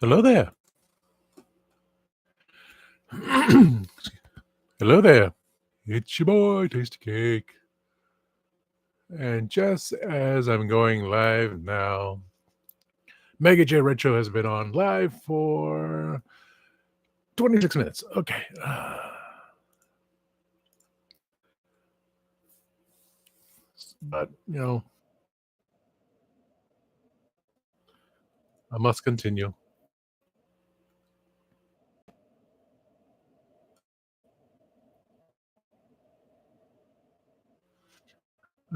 Hello there. Hello there. It's your boy, Tasty Cake. And just as I'm going live now, Mega J Retro has been on live for 26 minutes. Okay. But, I must continue.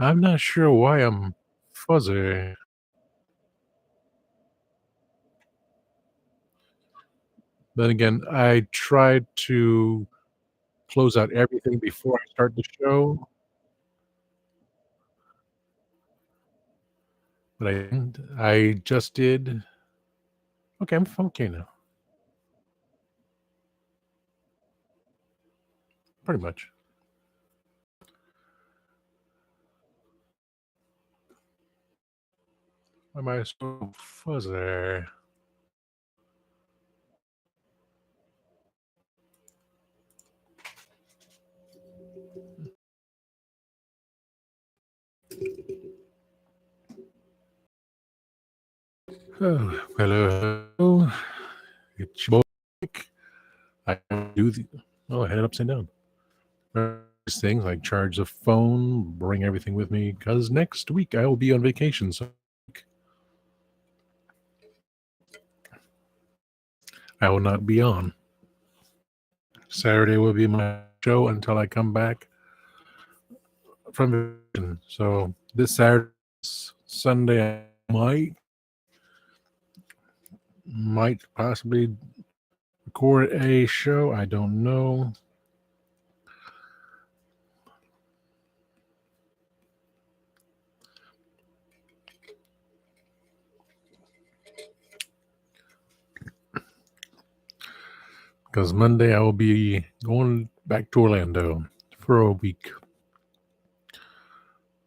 I'm not sure why I'm fuzzy. Then again, I tried to close out everything before I start the show, but I didn't. I just did. Okay, I'm okay now. Pretty much. Why am I so fuzzy? Oh, hello. It's your boy. Nick. I do the I had it upside down. These things like charge the phone, bring everything with me because next week I will be on vacation. So I will not be on. Saturday will be my show until I come back from vacation. So this Saturday, Sunday, I might possibly record a show. I don't know. Because Monday I will be going back to Orlando for a week.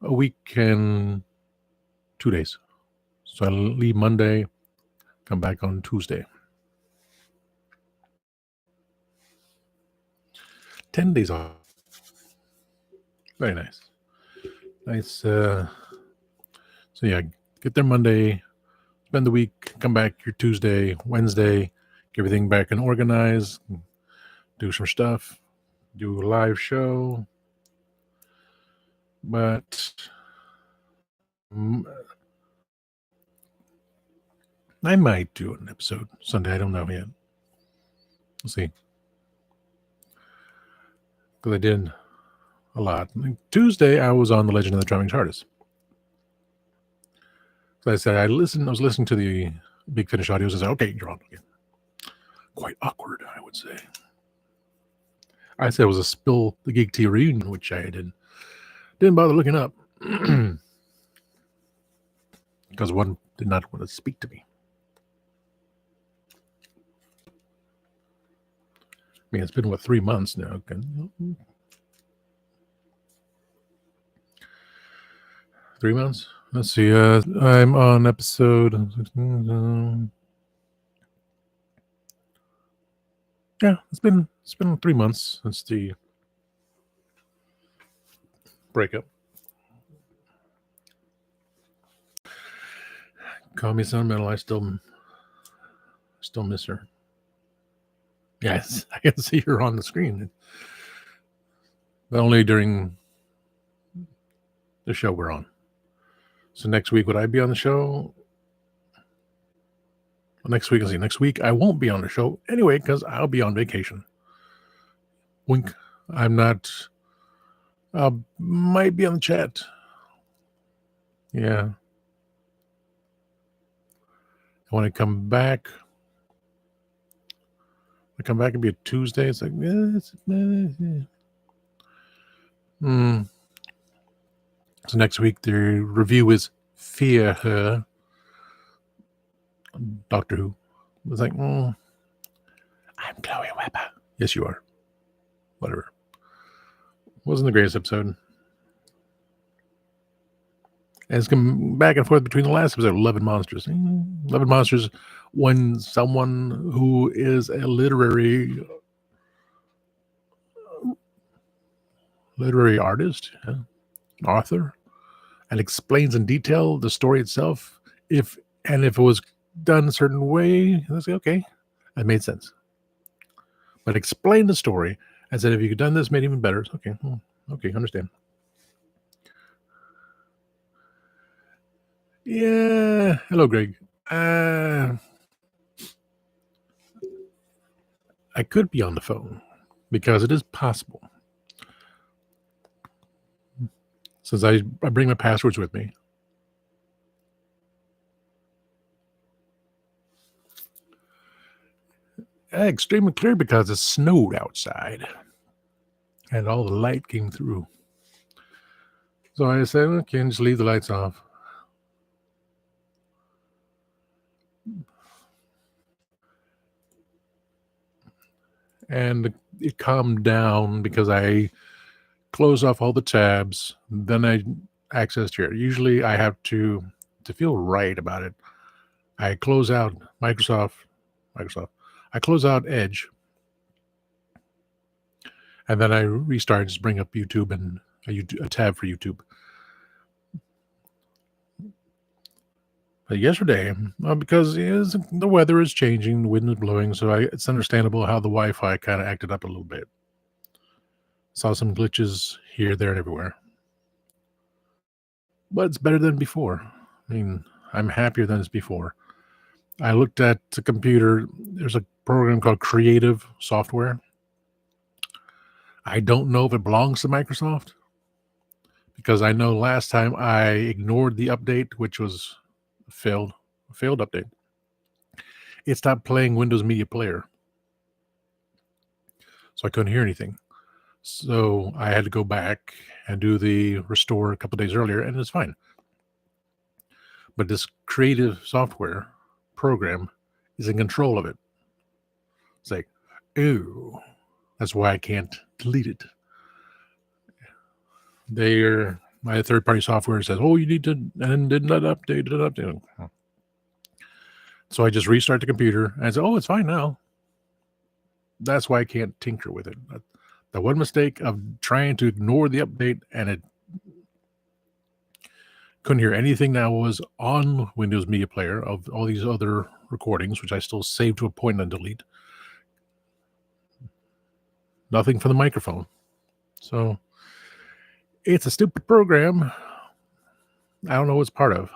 A week and 2 days. So I leave Monday, come back on Tuesday. 10 days off. Very nice. Nice. So yeah, get there Monday, spend the week, come back your Tuesday, Wednesday, get everything back and organized, do some stuff, do a live show. But I might do an episode Sunday. I don't know yet. We'll see. Because I did a lot. Tuesday, I was on The Legend of the Driving TARDIS. So I said, I was listening to the Big Finish audios and said, okay, you're on again. Quite awkward, I would say. I said it was a Spill the Geek Tea reunion, which I didn't bother looking up. Because one did not want to speak to me. I mean, it's been, 3 months now? 3 months? Let's see. I'm on episode. Yeah, it's been 3 months since the breakup. Call me sentimental. I still miss her. Yes, I can see her on the screen, but only during the show we're on. So next week, would I be on the show? Well, next week I won't be on the show anyway because I'll be on vacation. Wink. I'm not. I might be on the chat. Yeah. When I come back, it'd be a Tuesday. It's like, So next week the review is Fear Her, Doctor Who. I was like, I'm Chloe Webber. Yes, you are. Whatever. Wasn't the greatest episode. And it's come back and forth between the last episode, 11 monsters. 11 monsters when someone who is a literary artist, author, and explains in detail the story itself. If it was done a certain way, I say, okay, that made sense. But explain the story and said, if you could done this, made it even better. Okay, okay, understand. Yeah. Hello, Greg. I could be on the phone because it is possible. Since I bring my passwords with me. Extremely clear because it snowed outside and all the light came through. So I said, okay, just leave the lights off. And it calmed down because I closed off all the tabs. Then I accessed here. Usually I have to feel right about it. I close out Microsoft. I close out Edge. And then I restart, just bring up YouTube and a tab for YouTube. But yesterday, because the weather is changing, the wind is blowing, so it's understandable how the Wi-Fi kind of acted up a little bit. Saw some glitches here, there, and everywhere. But it's better than before. I mean, I'm happier than it's before. I looked at the computer. There's a program called Creative Software. I don't know if it belongs to Microsoft because I know last time I ignored the update, which was a failed update. It stopped playing Windows Media Player. So I couldn't hear anything. So I had to go back and do the restore a couple days earlier, and it's fine. But this creative software program is in control of it. It's like, ooh, that's why I can't delete it. My third-party software says, oh, you need to, and did not update it. So I just restart the computer and say, oh, it's fine now. That's why I can't tinker with it. The one mistake of trying to ignore the update and it couldn't hear anything that was on Windows Media Player of all these other recordings, which I still save to a point and delete. Nothing for the microphone. So it's a stupid program. I don't know what's part of.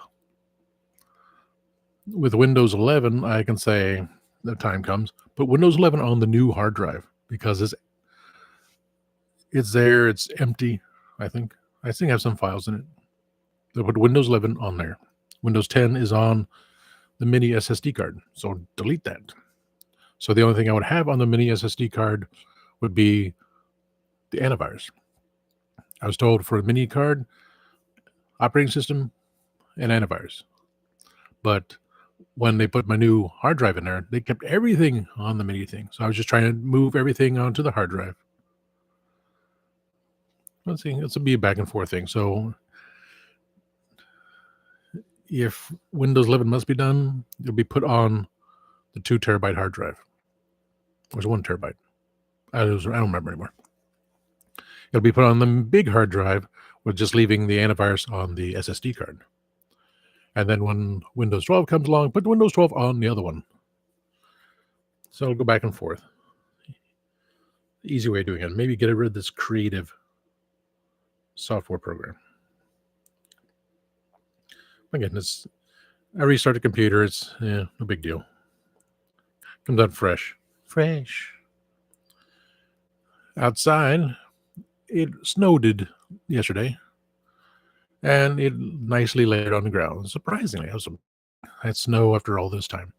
With Windows 11, I can say the time comes, put Windows 11 on the new hard drive because it's there, it's empty, I think. I think I have some files in it. They put Windows 11 on there. Windows 10 is on the mini SSD card, so delete that. So the only thing I would have on the mini SSD card would be the antivirus. I was told for a mini card, operating system, and antivirus. But when they put my new hard drive in there, they kept everything on the mini thing. So I was just trying to move everything onto the hard drive. Let's see, this will be a back and forth thing. So if Windows 11 must be done, it'll be put on the 2 terabyte hard drive. Or was 1 terabyte. I don't remember anymore. It'll be put on the big hard drive with just leaving the antivirus on the SSD card. And then when Windows 12 comes along, put Windows 12 on the other one. So it'll go back and forth. Easy way of doing it. Maybe get rid of this creative software program. Again, I restart the computer. It's no big deal. Comes out fresh. Outside, it snowed yesterday, and it nicely laid on the ground. Surprisingly, I had snow after all this time.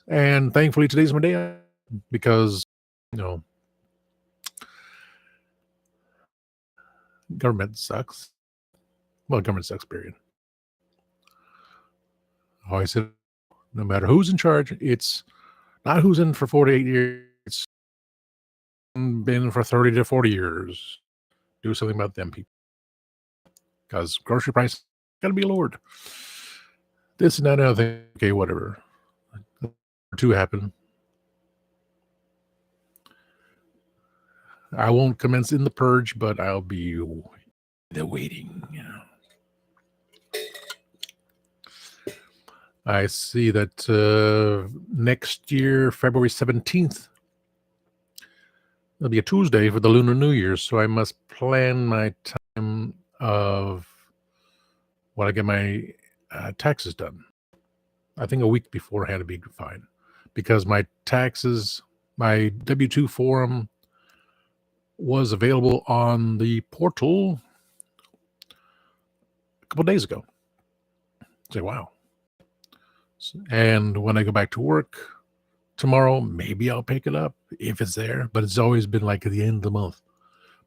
And thankfully, today's my day because, government sucks. Well, government sucks, period. I said, no matter who's in charge, it's not who's in for 48 years. It's been for 30 to 40 years. Do something about them people. Because grocery prices Gotta be Lord. This and that and other thing. Okay, whatever. Two happen. I won't commence in the purge, but I'll be the waiting. I see that next year, February 17th, it'll be a Tuesday for the Lunar New Year, so I must plan my time of when I get my taxes done. I think a week beforehand would be fine, because my taxes, my W-2 form was available on the portal a couple days ago. Say, wow. And when I go back to work tomorrow, maybe I'll pick it up if it's there, but it's always been like at the end of the month.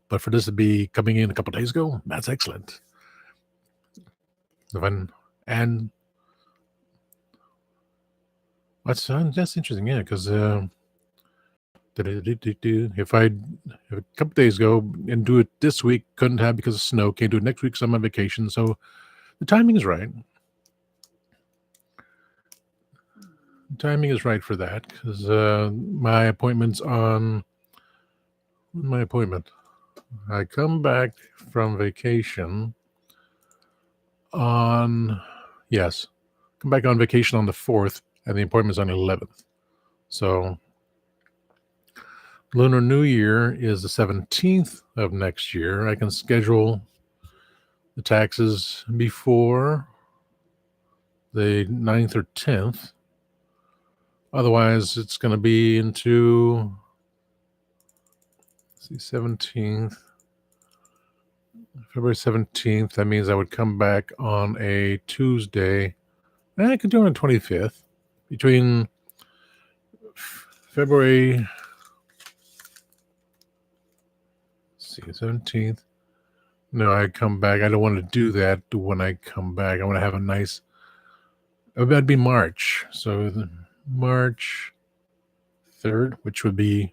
But for this to be coming in a couple days ago, that's excellent. And that's interesting, yeah, because if a couple days ago and do it this week, couldn't have because of snow, can't do it next week because I'm on vacation. So the timing is right. Timing is right for that, because my appointment's on my appointment. I come back from vacation on, yes, come back on vacation on the 4th, and the appointment's on the 11th. So Lunar New Year is the 17th of next year. I can schedule the taxes before the 9th or 10th. Otherwise, it's going to be into 17th, February 17th. That means I would come back on a Tuesday. I could do it on the 25th. Between February 17th. No, I come back. I don't want to do that when I come back. I want to have a nice. That'd be March. So March 3rd, which would be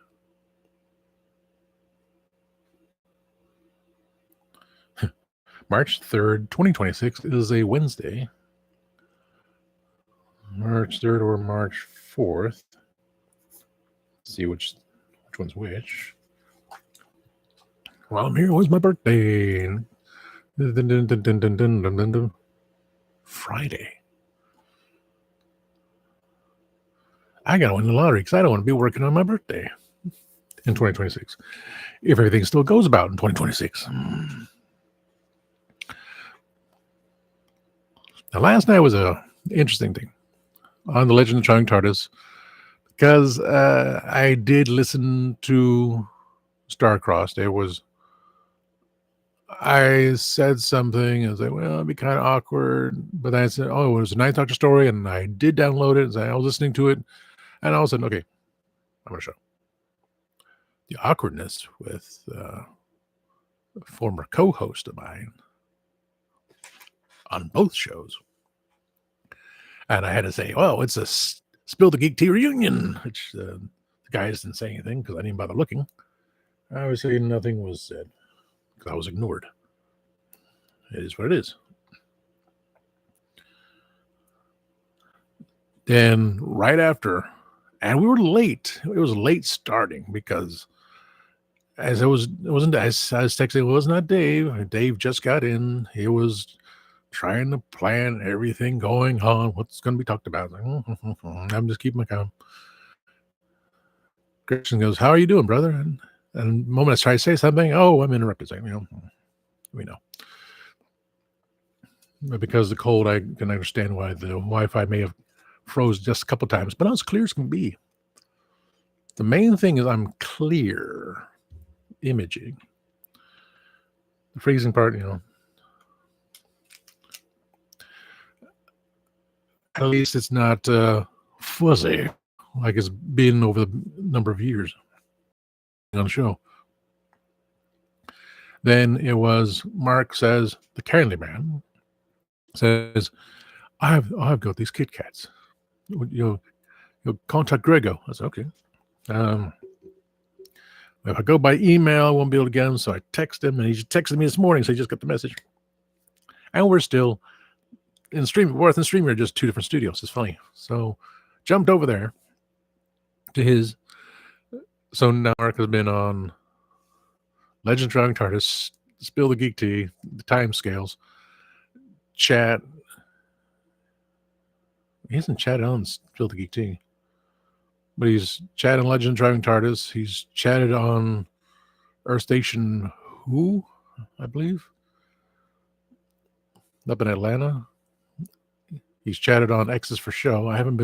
March 3rd, 2026 is a Wednesday. March 3rd or March 4th. Let's see which one's which. Well, here was my birthday. Friday. I gotta win the lottery because I don't want to be working on my birthday in 2026. If everything still goes about in 2026. Now, last night was a interesting thing on the Legend of Charming TARDIS, because I did listen to Starcrossed. I said something, and I was like, well, it'd be kind of awkward. But then I said, oh, it was a Ninth Doctor story, and I did download it. And I was listening to it, and all of a sudden, okay, I'm going to show the awkwardness with a former co-host of mine on both shows. And I had to say, well, it's a Spill the Geek Tea reunion, which the guys didn't say anything because I didn't bother looking. Obviously, nothing was said because I was ignored. It is what it is. Then right after, and we were late. It was late starting because I was texting, it was not Dave. Dave just got in. He was trying to plan everything going on, what's going to be talked about. I'm just keeping my calm. Christian goes, how are you doing, brother? And the moment I try to say something, oh, I'm interrupted. Like, we know. But because of the cold, I can understand why the Wi-Fi may have froze just a couple times, but I was clear as can be. The main thing is I'm clear imaging. The freezing part, at least it's not fuzzy like it's been over the number of years on the show. Then it was Mark says, the Candyman says, I've got these Kit Kats. You'll contact Grego. I said, okay. If I go by email, I won't be able to get him. So I text him, and he just texted me this morning. So he just got the message. And we're still in Streamer are just two different studios. It's funny. So jumped over there to his. So now Mark has been on Legend Driving TARDIS, Spill the Geek Tea, the time scales, chat. He hasn't chatted on Spill the Geek Tea, but he's chatted on Legend Driving TARDIS. He's chatted on Earth Station Who, I believe, up in Atlanta. He's chatted on X's for Show. I haven't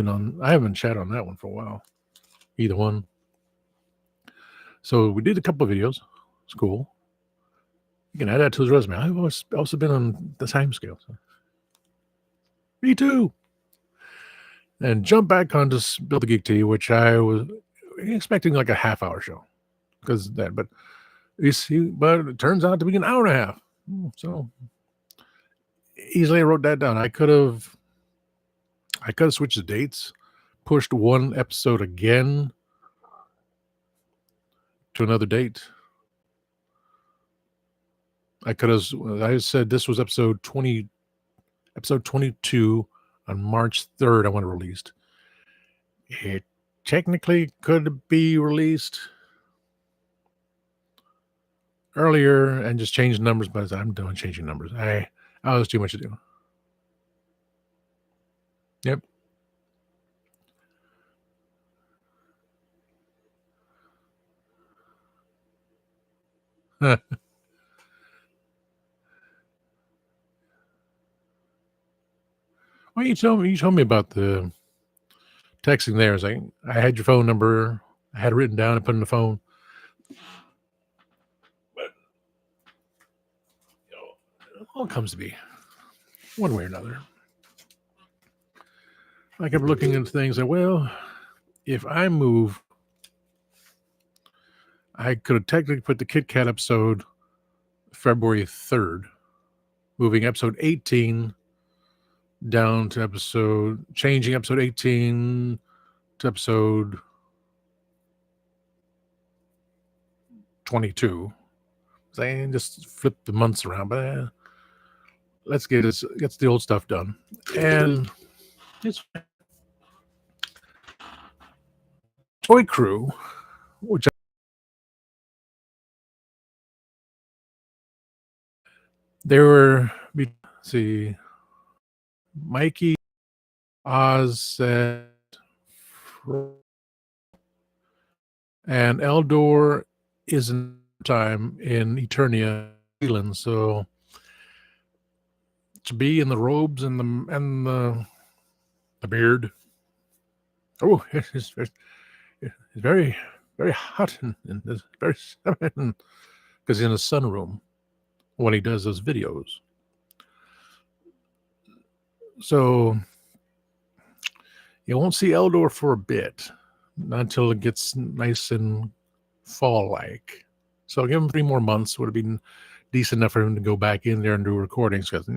chatted on that one for a while. Either one. So we did a couple of videos. It's cool. You can add that to his resume. I've also been on the time scale. So. Me too. And jump back onto Spill the Geek Tea, which I was expecting like a half-hour show. Because that, but it turns out to be an hour and a half. So easily I wrote that down. I could have switched the dates, pushed one episode again to another date. I said this was episode 22 on March 3rd. I want it released. It technically could be released earlier and just change numbers, but I'm done changing numbers. I was too much to do. Yep. Well, you told me about the texting there. It's like I had your phone number. I had it written down and put in the phone. But it all comes to be one way or another. I kept looking into things like, well, if I move, I could have technically put the Kit Kat episode February 3rd, moving episode 18 down to changing episode 18 to episode 22. I just flip the months around, but let's get the old stuff done. And it's Toy Crew, which there were, see, Mikey, Oz said, and Eldor is in time in Eternia, Zealand. So to be in the robes and the beard. Oh, it's very, very hot and it's very because he's in a sunroom when he does those videos. So you won't see Eldor for a bit, not until it gets nice and fall-like. So give him 3 more months. Would have been decent enough for him to go back in there and do recordings. Because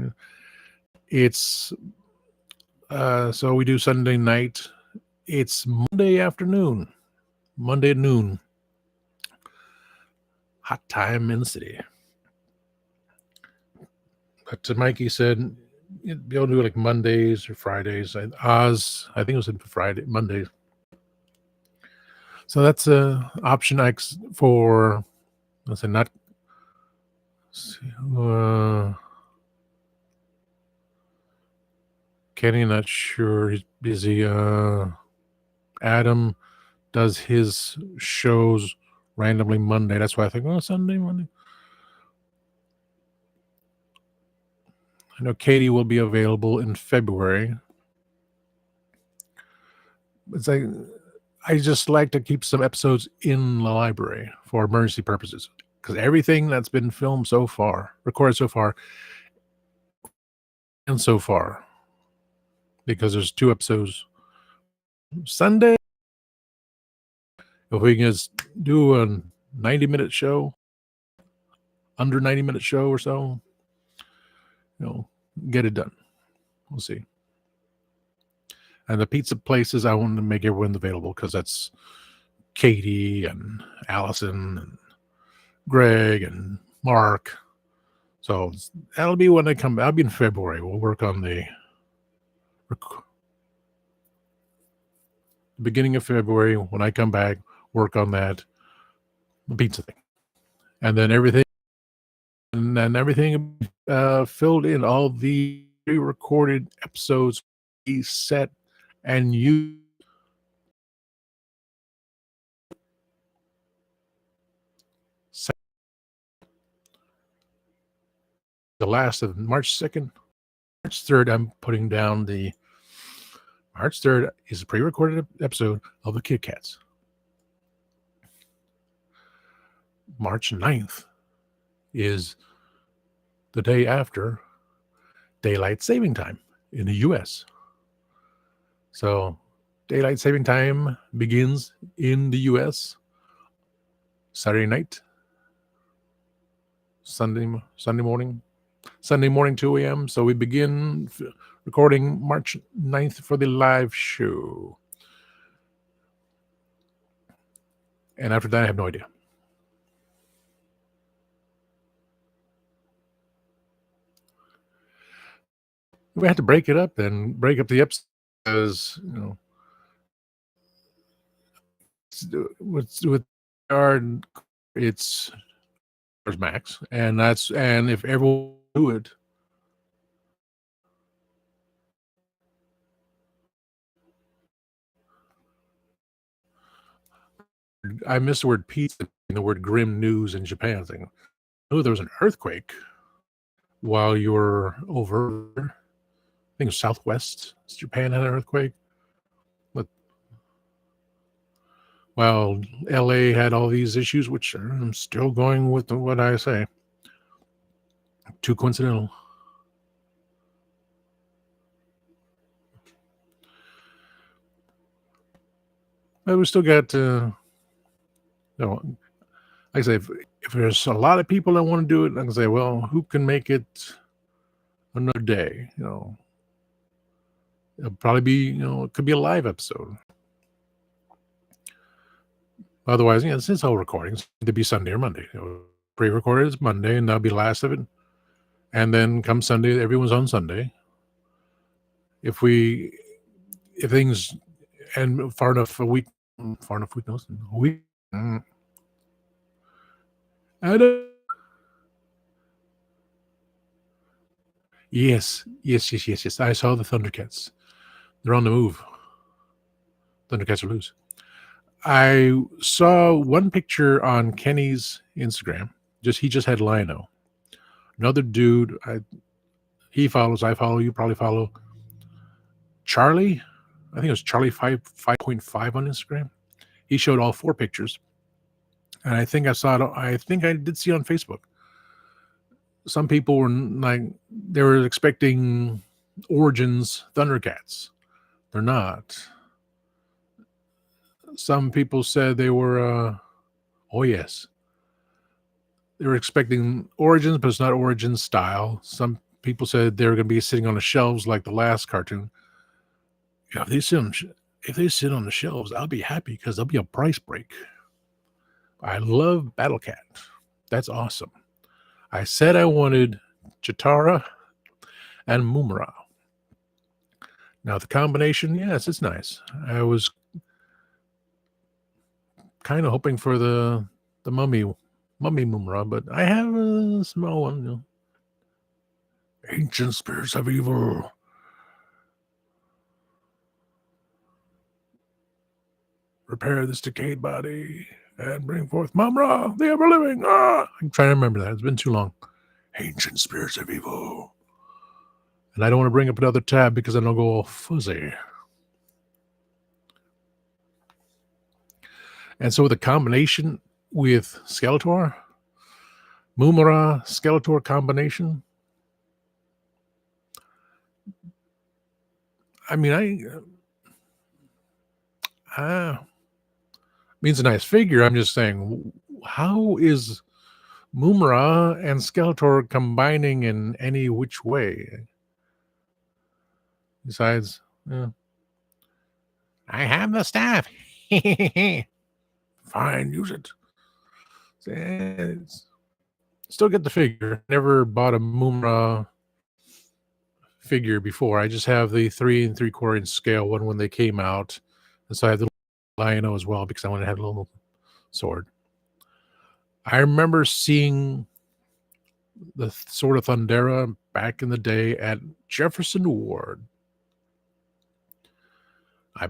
it's so we do Sunday night. It's Monday afternoon, Monday at noon. Hot time in the city. But Mikey said you'd be able to do it like Mondays or Fridays. Oz, I think it was Mondays. So that's option X for, let's say, not. Kenny, not sure. He's busy. Adam does his shows randomly Monday. That's why I think, Sunday, Monday. I know Katie will be available in February. It's like I just like to keep some episodes in the library for emergency purposes because everything that's been filmed so far, recorded so far, and so far, because there's 2 episodes Sunday. If we can just do a 90-minute show, under 90-minute show or so, get it done. We'll see. And the pizza places, I want to make everyone available because that's Katie and Allison and Greg and Mark. So that'll be when they come. That'll be in February. We'll work on the beginning of February, when I come back, work on that the pizza thing, and then everything filled in. All the pre-recorded episodes be set and you the last of March 2nd. March 3rd, I'm putting down the March 3rd is a pre-recorded episode of the Kit Kats. March 9th is the day after daylight saving time in the US. So daylight saving time begins in the US Saturday night, Sunday morning, 2 a.m. So we begin recording March 9th for the live show. And after that, I have no idea. We had to break it up and break up the episodes because, with our it's max, and if everyone do it, I missed the word pizza and the word grim news in Japan thing. Oh, there was an earthquake while you were over. I think it was Southwest Japan had an earthquake. But while LA had all these issues, which I'm still going with what I say. Too coincidental. But we still got like I say, if there's a lot of people that want to do it, I can say, well, who can make it another day? It'll probably be, it could be a live episode. Otherwise, since all recordings, it'd be Sunday or Monday. Pre-recorded is Monday, and that'll be the last of it. And then come Sunday, everyone's on Sunday. If things and far enough a week knows a week. Yes. I saw the Thundercats. They're on the move. Thundercats are loose. I saw one picture on Kenny's Instagram. He just had Lionel. Another dude, he follows, I follow, you probably follow. Charlie, I think it was Charlie 5.5 on Instagram. He showed all 4 pictures. And I think I did see it on Facebook. Some people were they were expecting Origins Thundercats. They're not. Some people said they were, oh yes, they were expecting Origins, but it's not Origins style. Some people said they were going to be sitting on the shelves like the last cartoon. Yeah, if they sit on the shelves, I'll be happy because there'll be a price break. I love Battle Cat. That's awesome. I said I wanted Chitara and Mumra. Now the combination, yes, it's nice. I was kind of hoping for the mummy Mumra, but I have a small one. Ancient spirits of evil. Repair this decayed body and bring forth Mumra, the ever living. I'm trying to remember that. It's been too long. Ancient spirits of evil. And I don't want to bring up another tab because I don't go all fuzzy. And so the combination with Skeletor, Mumra Skeletor combination. I mean, means a nice figure. I'm just saying, how is Mumra and Skeletor combining in any which way? Besides, I have the staff. Fine, use it. Still get the figure. Never bought a Mumra figure before. I just have the 3 3/4 inch scale one when they came out, and so I have the Lion-O as well because I wanted to have a little sword. I remember seeing the Sword of Thundera back in the day at Jefferson Ward. I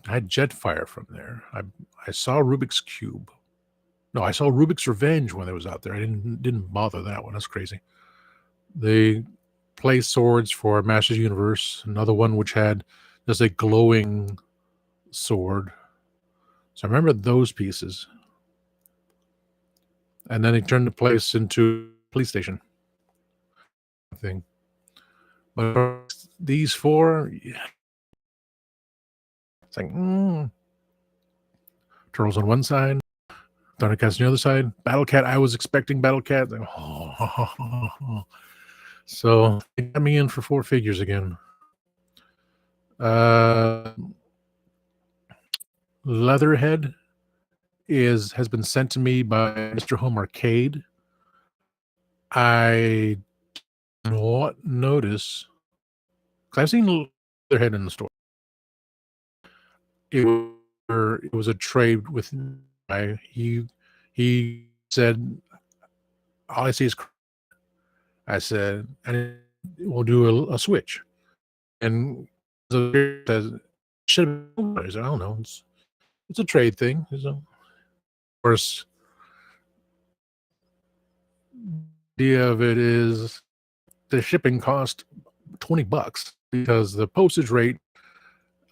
had Jetfire from there. I saw Rubik's Cube. No, I saw Rubik's Revenge when it was out there. I didn't bother that one. That's crazy. They play swords for Masters Universe, another one which had just a glowing sword. So I remember those pieces. And then they turned the place into a police station thing. But these four, yeah, it's like Turtles on one side, Thundercats on the other side, Battle Cat. I was expecting Battle Cat. Like, so they got me in for 4 figures again. Leatherhead has been sent to me by Mr. Home Arcade. I did not notice because I've seen Leatherhead in the store. It was a trade with he said all I see is I said and we'll do a switch and says should have I said, I don't know, it's a trade thing. So, of course, the idea of it is the shipping cost $20 because the postage rate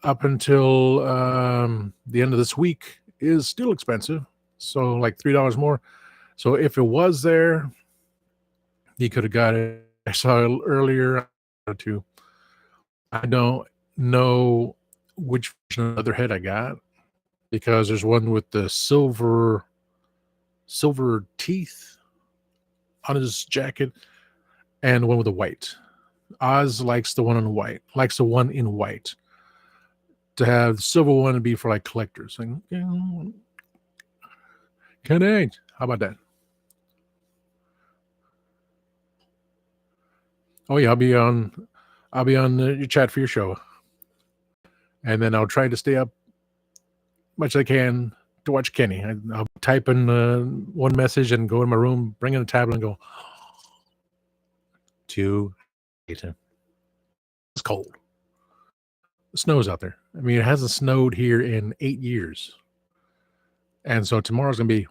up until the end of this week is still expensive. So like $3 more. So if it was there, he could have got it. I saw it earlier too. I don't know which version of Leatherhead I got because there's one with the silver teeth on his jacket and one with the white. Oz likes the one in white. To have the silver one and be for like collectors. Like, can I? How about that? Oh yeah, I'll be on your chat for your show, and then I'll try to stay up much as I can to watch Kenny. I'll type in one message and go in my room, bring in a tablet, and go to. It's cold. The snow's out there. I mean, it hasn't snowed here in 8 years, and so tomorrow's gonna be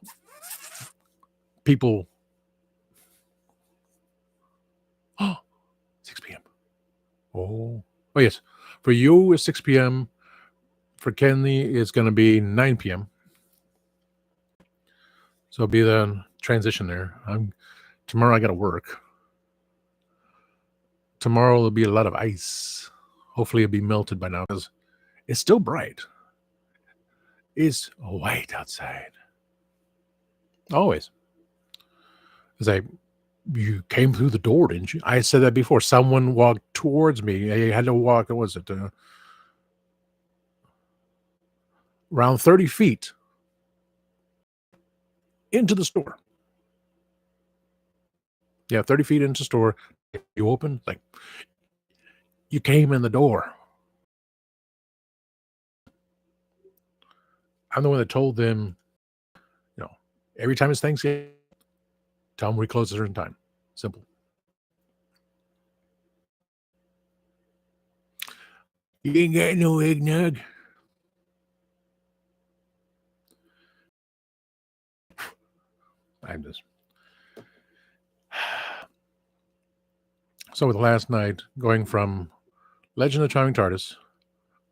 people. 6 p.m. Oh yes. For you, it's 6 p.m. For Kenny, it's going to be 9 p.m. So it'll be the transition there. Tomorrow I got to work. Tomorrow there'll be a lot of ice. Hopefully it'll be melted by now because it's still bright. It's white outside. Always. It's like, you came through the door, didn't you? I said that before. Someone walked towards me. I had to walk, what was it? Around 30 feet into the store. Yeah, 30 feet into the store. You open, like, you came in the door. I'm the one that told them, every time it's Thanksgiving, tell them we close at a certain time. Simple. You ain't got no eggnog. I'm just. So with last night, going from Legend of Charming TARDIS,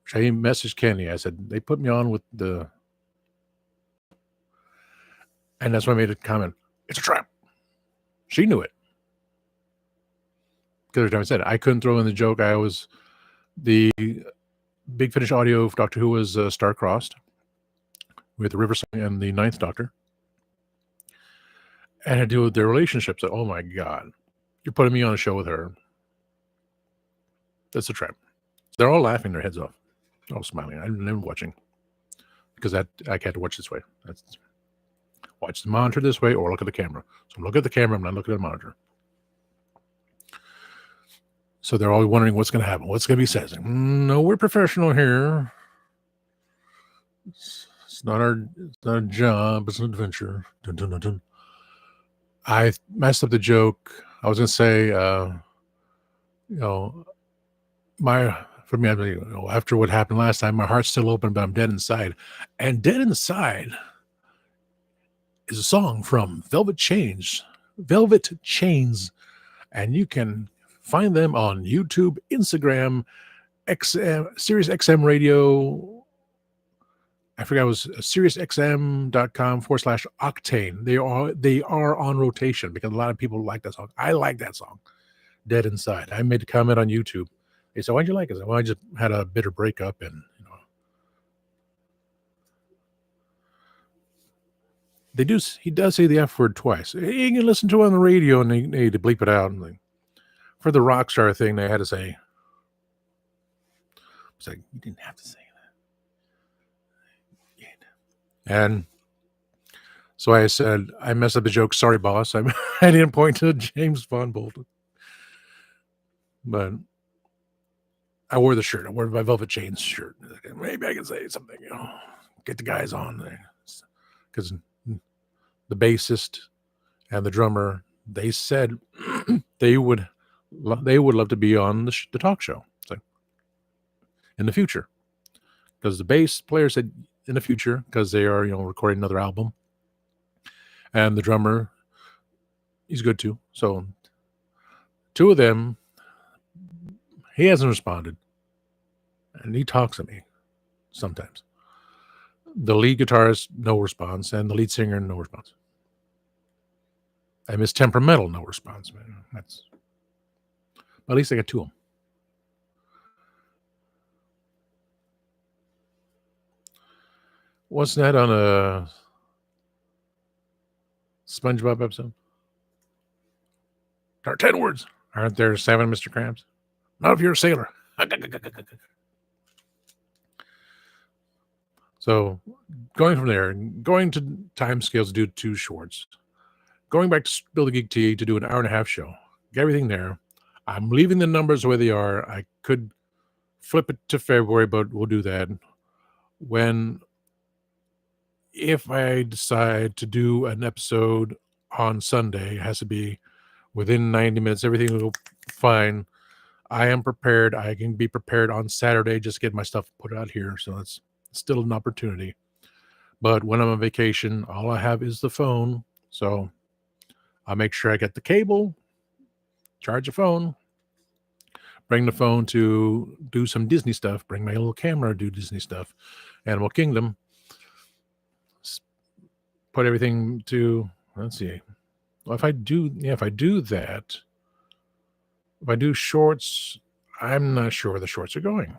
which I messaged Kenny. I said, they put me on with the. And that's why I made a comment. It's a trap. She knew it. Because every time I said it, I couldn't throw in the joke. I was. The Big Finish audio of Doctor Who was star-crossed with the River Song and the Ninth Doctor. And had to do with their relationships. Oh my God. You're putting me on a show with her. That's a trap. They're all laughing their heads off. All smiling. I'm never watching. Because I had to watch this way. Watch the monitor this way or look at the camera. So look at the camera. I'm not looking at the monitor. So they're all wondering what's going to happen. What's going to be said? No, we're professional here. It's not our job. It's an adventure. Dun, dun, dun, dun. I messed up the joke. I was going to say, you know, for me, after what happened last time, my heart's still open, but I'm dead inside. And Dead Inside is a song from Velvet Chains. And you can find them on YouTube, Instagram, Sirius XM Radio. I forgot it was SiriusXM.com/Octane. They are on rotation because a lot of people like that song. I like that song, Dead Inside. I made a comment on YouTube. They said, "Why'd you like it?" I said, "Well, I just had a bitter breakup, and he does say the F word twice. You can listen to it on the radio, and they need to bleep it out. And for the rock star thing, they had to say, it's like, you didn't have to say that. And so I said, I messed up the joke. Sorry, boss. I didn't point to James Von Bolton. But I wore the shirt. I wore my Velvet Chains shirt. Maybe I can say something, get the guys on there. Because the bassist and the drummer, they said they would love to be on the talk show. So in the future, because the bass player said in the future, because they are recording another album, and the drummer, he's good too. So two of them, he hasn't responded, and he talks to me sometimes. The lead guitarist, no response, and the lead singer, no response. And Miss Temperamental, no response, man. But at least I got two of them. Wasn't that on a SpongeBob episode? There are 10 words. Aren't there 7, Mr. Krabs? Not if you're a sailor. So going from there, going to time scales to do 2 shorts, going back to Spill the Geek Tea to do an hour-and-a-half show, get everything there. I'm leaving the numbers the way they are. I could flip it to February, but we'll do that. If I decide to do an episode on Sunday, it has to be within 90 minutes. Everything will go fine. I am prepared. I can be prepared on Saturday, just get my stuff put out here. So it's still an opportunity. But when I'm on vacation, all I have is the phone. So I'll make sure I get the cable, charge the phone, bring the phone to do some Disney stuff, bring my little camera, do Disney stuff, Animal Kingdom, put everything to, let's see. Well, if I do that, if I do shorts, I'm not sure where the shorts are going.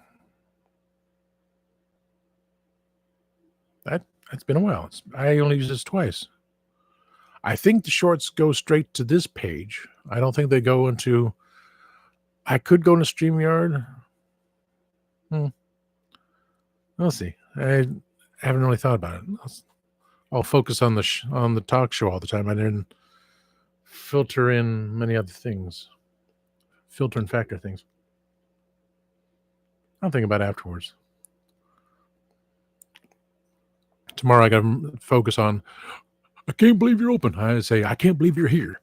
That's been a while. I only use this twice. I think the shorts go straight to this page. I don't think they go into. I could go into StreamYard. We'll see. I haven't really thought about it. I'll focus on the talk show all the time. I didn't filter in many other things. Filter and factor things. I'll think about it afterwards. Tomorrow I got to focus on, I can't believe you're open. I say, I can't believe you're here.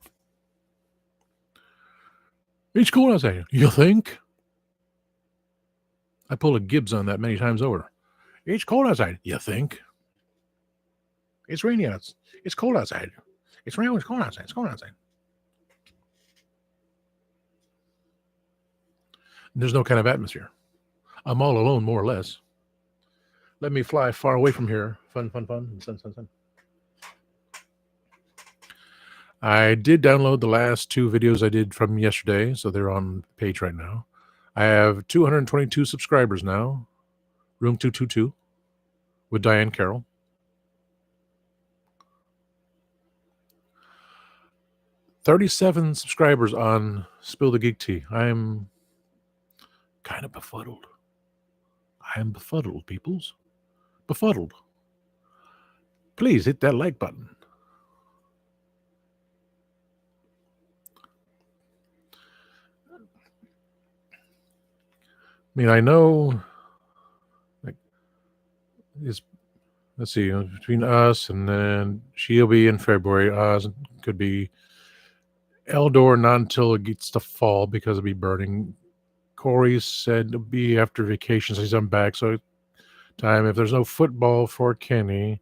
It's cold outside. You think? I pull a Gibbs on that many times over. It's cold outside. You think? It's rainy outside. It's cold outside. It's raining. It's cold outside. It's cold outside. There's no kind of atmosphere. I'm all alone, more or less. Let me fly far away from here. Fun. Sun. I did download the last 2 videos I did from yesterday, so they're on the page right now. I have 222 subscribers now. Room 222 with Diane Carroll. 37 subscribers on Spill the Geek Tea. I'm kind of befuddled. I am befuddled, peoples. Befuddled. Please hit that like button. mean, I know, like, it's, let's see, between us and then she'll be in February. Us could be Eldor, not until it gets to fall because it'll be burning. Corey said it'll be after vacation, so he's on back. So time if there's no football for Kenny,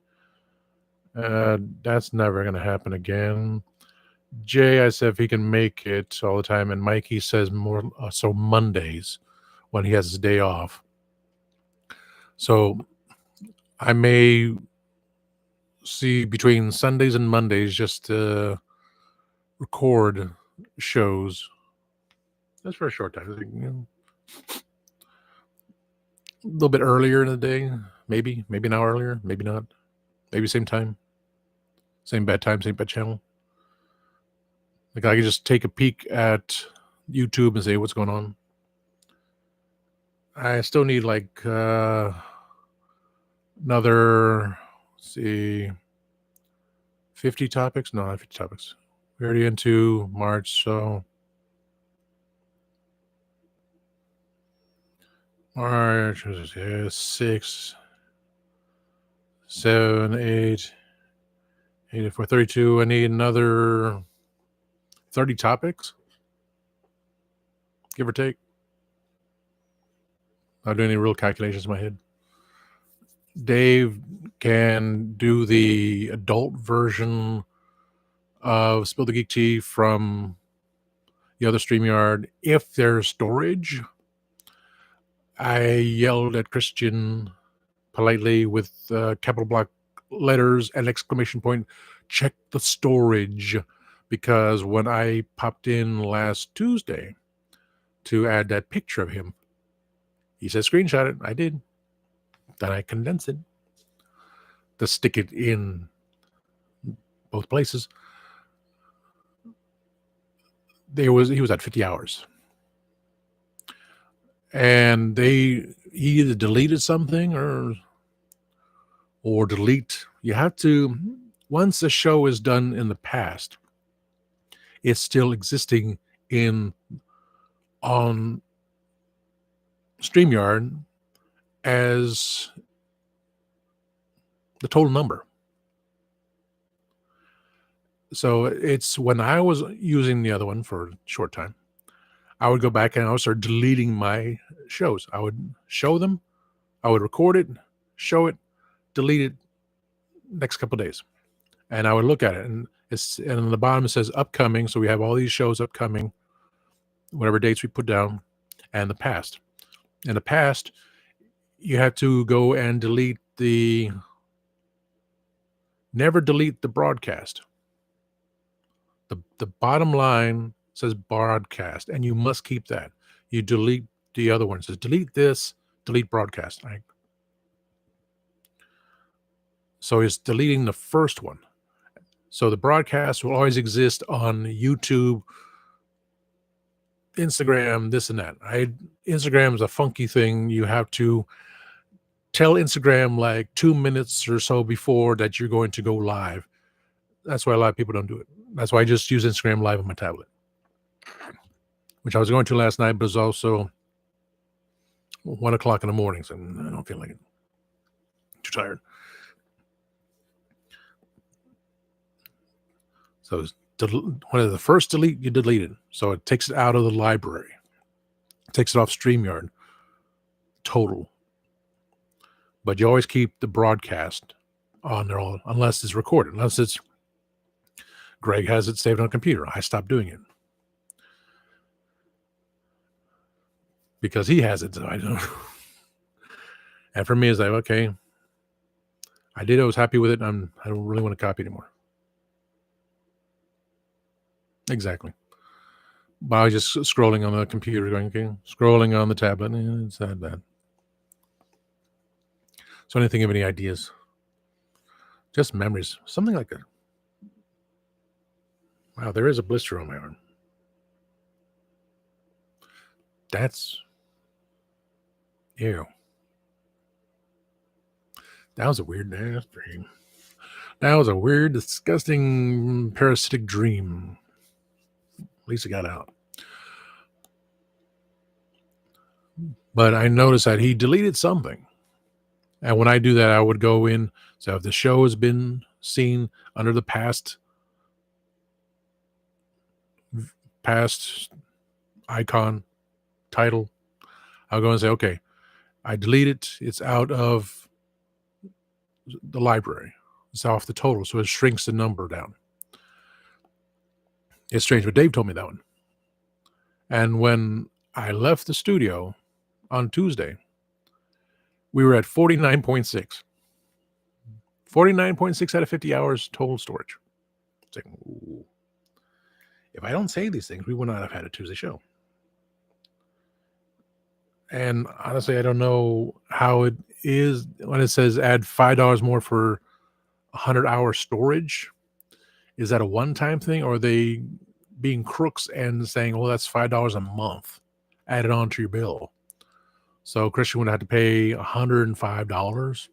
that's never going to happen again. Jay, I said if he can make it all the time, and Mikey says more so Mondays when he has his day off. So I may see between Sundays and Mondays just to record shows. That's for a short time. You know, a little bit earlier in the day, maybe an hour earlier, maybe not, maybe same time, same bad time, same bad channel. Like I could just take a peek at YouTube and say what's going on. I still need like another, let's see, 50 topics. No, not 50 topics. We're already into March, so March 6, 7, 8, 84, 32. I need another 30 topics, give or take. Not doing any real calculations in my head. Dave can do the adult version of Spill the Geek Tea from the other StreamYard if there's storage. I yelled at Christian politely with capital block letters and exclamation point, check the storage, because when I popped in last Tuesday to add that picture of him, he said screenshot it. I did. Then I condensed it to stick it in both places. He was at 50 hours. And he either deleted something or delete. You have to, once a show is done in the past, it's still existing on StreamYard as the total number. So it's when I was using the other one for a short time, I would go back and I would start deleting my shows. I would show them, I would record it, show it, delete it next couple of days. And I would look at it, and on the bottom it says upcoming. So we have all these shows upcoming, whatever dates we put down, and the past. In the past, you have to go and never delete the broadcast. The bottom line says broadcast, and you must keep that. You delete the other one. It says delete this, delete broadcast. Right? So it's deleting the first one. So the broadcast will always exist on YouTube, Instagram, this and that. Instagram is a funky thing. You have to tell Instagram like 2 minutes or so before that you're going to go live. That's why a lot of people don't do it. That's why I just use Instagram Live on my tablet, which I was going to last night, but it was also 1 o'clock in the morning, so I don't feel like it. Too tired. So one of the first delete, you delete it. So it takes it out of the library. It takes it off StreamYard. Total. But you always keep the broadcast on there, unless it's recorded. Unless it's Greg has it saved on a computer. I stopped doing it. Because he has it, so I don't. And for me, it's like, okay, I was happy with it. I don't really want to copy anymore. Exactly. But I was just scrolling on the computer, going, okay, scrolling on the tablet. It's that bad. So anything of any ideas? Just memories. Something like that. Wow, there is a blister on my arm. That's ew. That was a weird dream. That was a weird, disgusting, parasitic dream. At least it got out. But I noticed that he deleted something. And when I do that, I would go in. So if the show has been seen under the past icon title, I'll go and say, okay, I delete it. It's out of the library. It's off the total. So it shrinks the number down. It's strange, but Dave told me that one. And when I left the studio on Tuesday, we were at 49.6. 49.6 out of 50 hours total storage. It's like, ooh. If I don't say these things, we would not have had a Tuesday show. And honestly, I don't know how it is when it says add $5 more for 100-hour storage. Is that a one-time thing, or are they being crooks and saying, well, that's $5 a month added on to your bill? So Christian would have to pay $105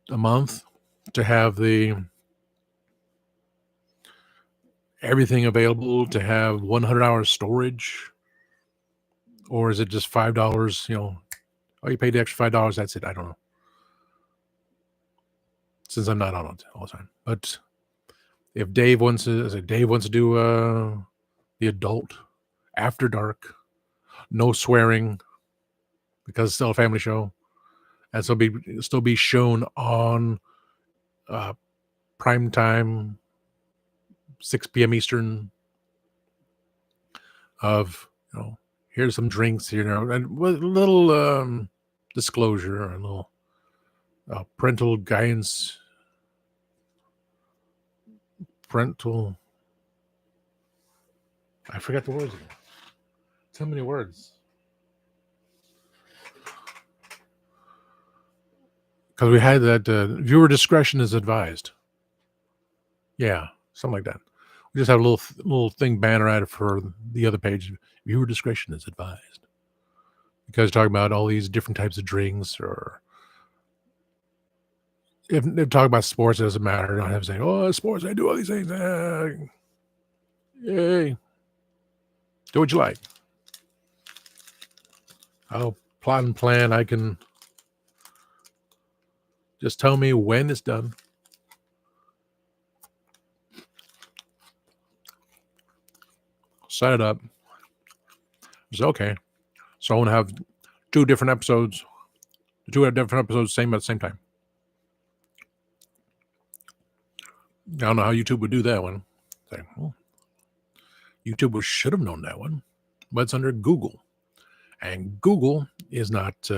a month to have everything available, to have 100 hours storage. Or is it just $5? You paid the extra $5. That's it. I don't know. Since I'm not on it all the time. But if Dave wants to do the adult after dark, no swearing, because it's still a family show, and still be shown on prime time, 6 p.m. Eastern. Of here's some drinks here, and with a little disclosure, a little parental guidance, I forgot the words again. Too many words. Because we had that viewer discretion is advised. Yeah, something like that. We just have a little thing banner at it for the other page. Viewer discretion is advised. Because talking about all these different types of drinks, or if they talk about sports, it doesn't matter. I don't have to say, oh, sports, I do all these things. Yay. Do what you like. I'll plot and plan. I can just tell me when it's done. Set it up. It's okay. So I want to have two different episodes same at the same time. I don't know how YouTube would do that one. YouTube should have known that one, but it's under Google. And Google is not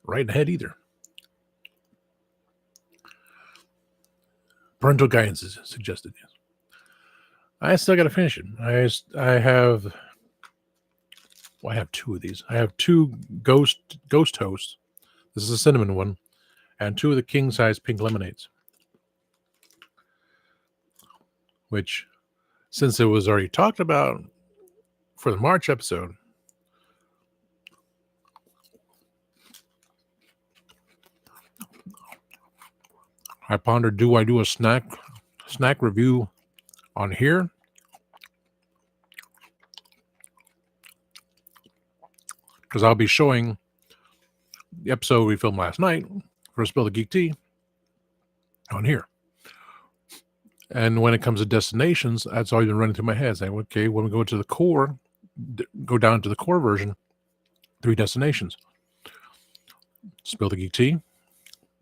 right ahead either. Parental guidance is suggested, yes. I still got to finish it. I have two of these. I have two ghost toasts. This is a cinnamon one, and two of the king size pink lemonades. Which, since it was already talked about for the March episode, I pondered, do I do a snack review on here? Because I'll be showing the episode we filmed last night for Spill the Geek Tea on here. And when it comes to destinations, that's always been running through my head. Saying, okay, when we go to the core, go down to the core version, 3 destinations. Spill the Geek Tea,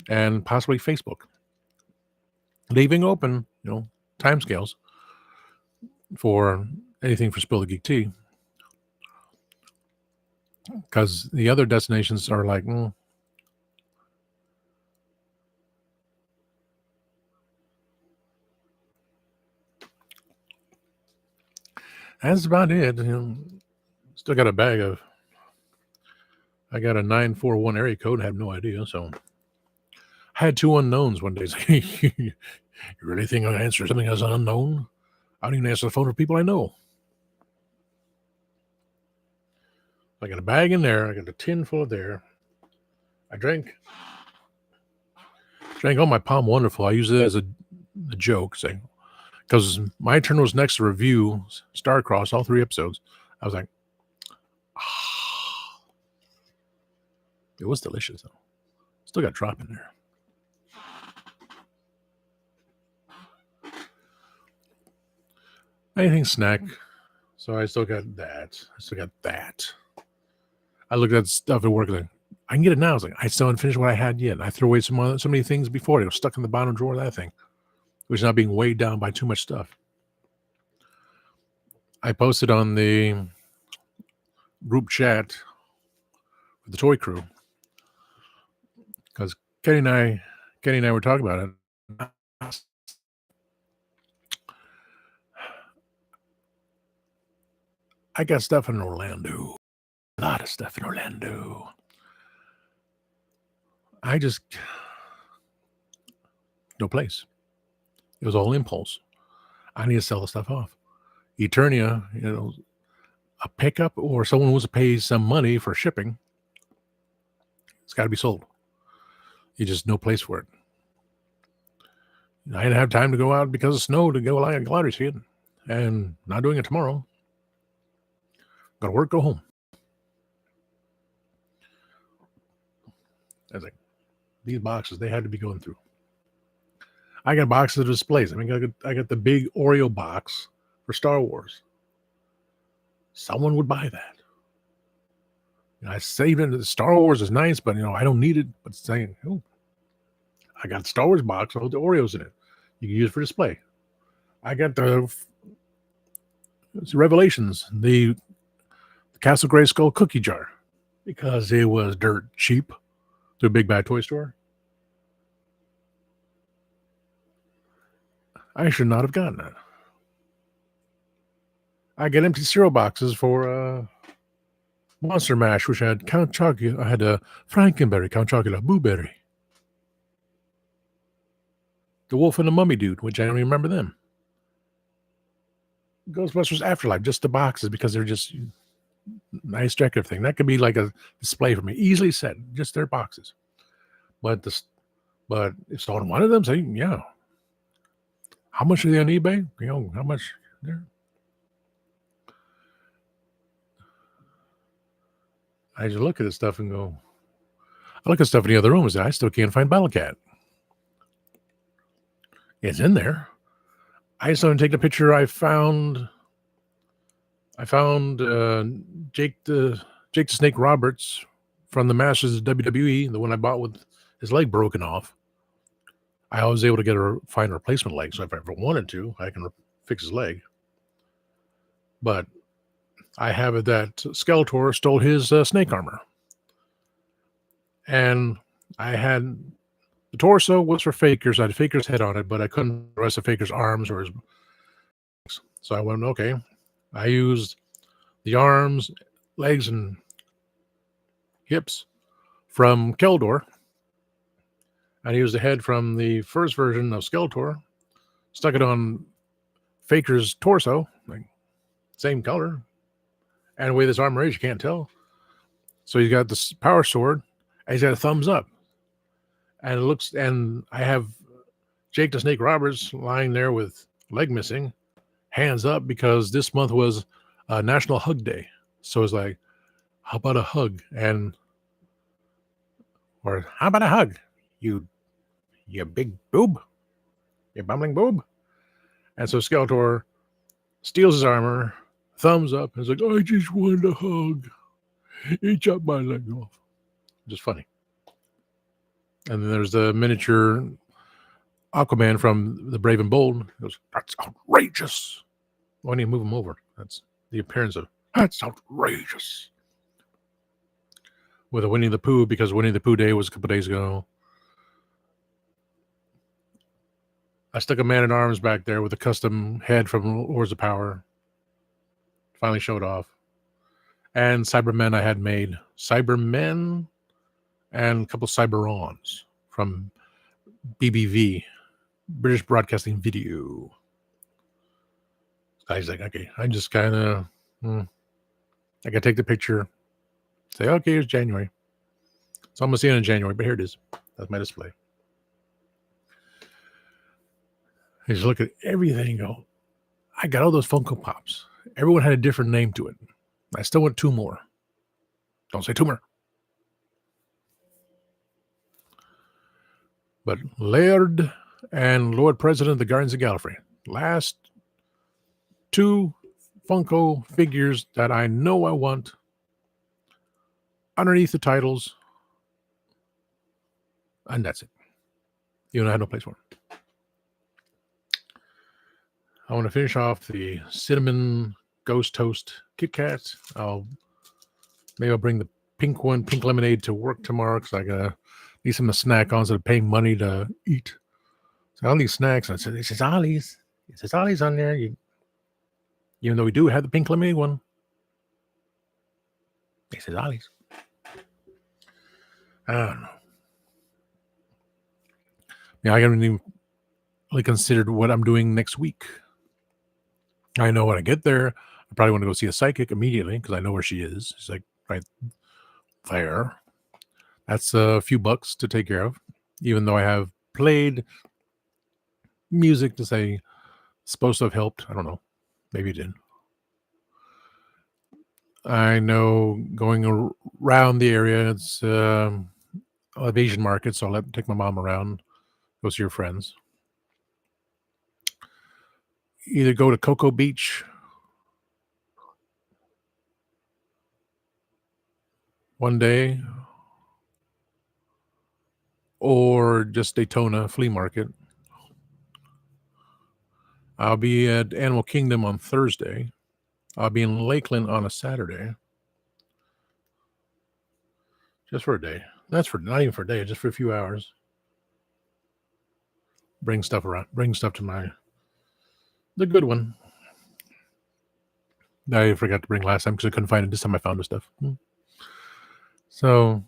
and possibly Facebook. Leaving open, timescales for anything for Spill the Geek Tea. Because the other destinations are like, that's about it. Still got a bag of. I got a 941 area code. I have no idea. So I had 2 unknowns one day. You really think I answer something as an unknown? I don't even answer the phone for people I know. I got a bag in there. I got a tin full of there. I drank all my Palm Wonderful. I use it as a joke, saying, because my turn was next to review Starcross, all 3 episodes. I was like, It was delicious, though. Still got drop in there. Anything snack. So I still got that. I looked at stuff at work like, I can get it now. I was like, I still haven't finished what I had yet. And I threw away so many things before. They were stuck in the bottom drawer of that thing, which is not being weighed down by too much stuff. I posted on the group chat with the toy crew because Kenny and I were talking about it. I got stuff in Orlando. A lot of stuff in Orlando. I just no place. It was all impulse. I need to sell the stuff off. Eternia, a pickup or someone wants to pay some money for shipping. It's got to be sold. You just no place for it. I didn't have time to go out because of snow to go lottery see it, and not doing it tomorrow. Got to work, go home. I was like, these boxes, they had to be going through. I got boxes of displays. I mean, I got the big Oreo box for Star Wars. Someone would buy that. I saved it. Star Wars is nice, but I don't need it. But saying, oh, I got the Star Wars box with the Oreos in it. You can use it for display. I got the Revelations, the Castle Grayskull cookie jar, because it was dirt cheap to a Big Bad Toy Store. I should not have gotten that. I got empty cereal boxes for Monster Mash, which had Count Chocula. I had a Frankenberry, Count Chocula, Blueberry. The Wolf and the Mummy Dude, which I don't even remember them. Ghostbusters Afterlife, just the boxes because they're just nice decorative thing. That could be like a display for me. Easily set, just their boxes. But if someone wanted them, say, yeah. How much are they on eBay? How much there? I just look at this stuff and go, I look at stuff in the other rooms and I still can't find Battle Cat. It's in there. I just want to take the picture I found Jake the Snake Roberts from the Masters of WWE, the one I bought with his leg broken off. I was able to find a replacement leg, so if I ever wanted to, I can fix his leg. But I have it that Skeletor stole his snake armor. And I had the torso was for Faker's. I had Faker's head on it, but I couldn't the rest of Faker's arms or his. So I went, okay. I used the arms, legs, and hips from Keldor. I used the head from the first version of Skeletor, stuck it on Faker's torso, like same color, and the way this armor is, you can't tell. So he's got this power sword, and he's got a thumbs up, and I have Jake the Snake Roberts lying there with leg missing, hands up, because this month was National Hug Day. So it's like, how about a hug? Or how about a hug? You big boob, you bumbling boob. And so Skeletor steals his armor, thumbs up, and is like, I just wanted a hug. He chopped my leg off. Just funny. And then there's the miniature Aquaman from The Brave and Bold. He goes, that's outrageous. Why don't you move him over? That's the appearance of, that's outrageous. With a Winnie the Pooh, because Winnie the Pooh Day was a couple days ago. I stuck a Man-at-Arms back there with a custom head from Lords of Power. Finally showed off. And Cybermen I had made. Cybermen and a couple Cyberons from BBV, British Broadcasting Video. Guy's like, okay, I just kind of, I got to take the picture. Say, okay, here's January. So I'm going to see it in January, but here it is. That's my display. I just look at everything and go, I got all those Funko Pops. Everyone had a different name to it. I still want 2 more. Don't say tumor. But Laird and Lord President of the Guardians of the Gallifrey, last two Funko figures that I know I want underneath the titles, and that's it. Even though I had no place for them. I want to finish off the cinnamon ghost toast Kit Kat. Maybe I'll bring the pink lemonade to work tomorrow because I gotta need something to snack on instead of paying money to eat. So all these snacks, and it says Ollie's. It says Ollie's on there. Even though we do have the pink lemonade one, it says Ollie's. I don't know. Yeah, I haven't even really considered what I'm doing next week. I know when I get there, I probably want to go see a psychic immediately because I know where she is. She's like right there. That's a few bucks to take care of, even though I have played music to say it's supposed to have helped. I don't know. Maybe it did. I know going around the area, it's a Asian market, so I'll take my mom around, go see her friends. Either go to Cocoa Beach one day or just Daytona Flea Market. I'll be at Animal Kingdom on Thursday. I'll be in Lakeland on a Saturday. Just for a day. That's for not even for a day, just for a few hours. Bring stuff around. Bring stuff to the good one. I forgot to bring last time because I couldn't find it. This time I found the stuff. So,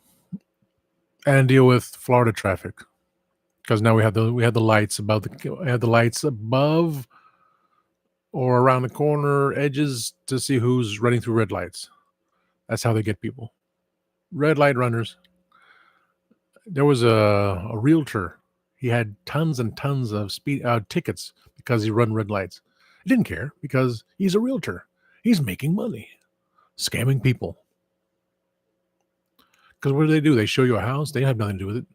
and deal with Florida traffic because now we have the lights above or around the corner edges to see who's running through red lights. That's how they get people. Red light runners. There was a realtor. He had tons and tons of tickets because he run red lights. He didn't care because he's a realtor. He's making money, scamming people. Because what do? They show you a house. They have nothing to do with it.